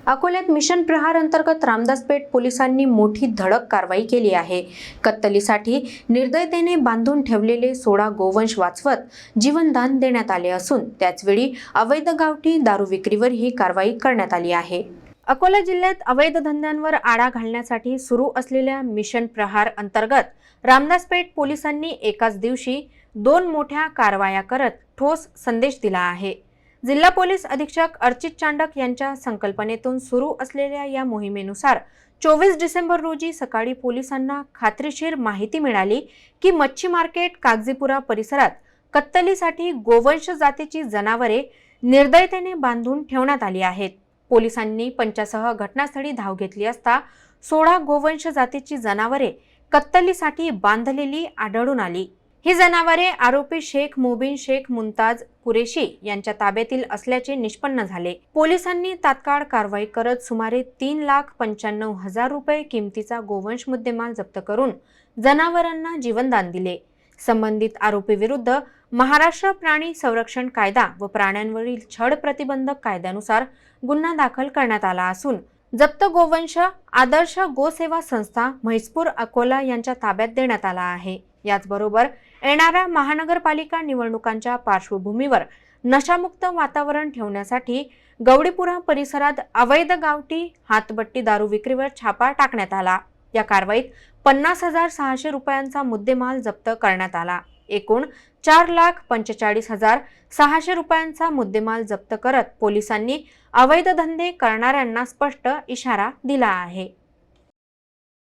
अकोल्यात मिशन प्रहार अंतर्गत रामदासपेठ पोलिसांनी मोठी धडक कारवाई केली आहे। कत्तलीसाठी निर्दयतेने बांधून ठेवलेले 16 गोवंश वाचवत जीवनदान देण्यात आले असून त्याचवेळी अवैध गावठी दारू विक्रीवर ही कारवाई करण्यात आली आहे। अकोला जिल्ह्यात अवैध धंद्यांवर आळा घालण्यासाठी सुरू असलेल्या मिशन प्रहार अंतर्गत रामदासपेठ पोलिसांनी एकाच दिवशी 2 मोठ्या कारवाया करत ठोस संदेश दिला आहे। जिल्हा पोलीस अधीक्षक अर्चित चांडक यांच्या संकल्पनेतून सुरू असलेल्या या मोहिमेनुसार 24 डिसेंबर रोजी सकाळी पोलिसांना खात्रीशीर माहिती मिळाली की मच्छी मार्केट कागजीपुरा परिसरात कत्तलीसाठी गोवंश जातीची जनावरे निर्दयतेने बांधून ठेवण्यात आली आहेत। पोलिसांनी पंचासह घटनास्थळी धाव घेतली असता 16 गोवंश जातीची जनावरे कत्तलीसाठी बांधलेली आढळून आली। ही जनावरे आरोपी शेख मुबीन शेख मुमताज कुरेशी यांच्या ताब्यातील असल्याचे निष्पन्न झाले। पोलिसांनी तात्काळ कारवाई करत सुमारे 3,95,000 रुपये किमतीचा गोवंश मुद्देमाल जप्त करून जनावरांना जीवनदान दिले। संबंधित आरोपी विरुद्ध महाराष्ट्र प्राणी संरक्षण कायदा व प्राण्यांवरील छळ प्रतिबंधक कायद्यानुसार गुन्हा दाखल करण्यात आला असून जप्त गोवंश आदर्श गोसेवा संस्था म्हैसपूर अकोला यांच्या ताब्यात देण्यात आला आहे। याचबरोबर येणाऱ्या महानगरपालिका निवडणुकांच्या पार्श्वभूमीवर नशामुक्त वातावरण ठेवण्यासाठी गवडीपुरा परिसरात अवैध गावठी हातबट्टी दारू विक्रीवर छापा टाकण्यात आला। या कारवाईत 50,600 रुपयांचा मुद्देमाल जप्त करण्यात आला। एकूण 4,45,600 रुपयांचा मुद्देमाल जप्त करत पोलिसांनी अवैध धंदे करणाऱ्यांना स्पष्ट इशारा दिला आहे।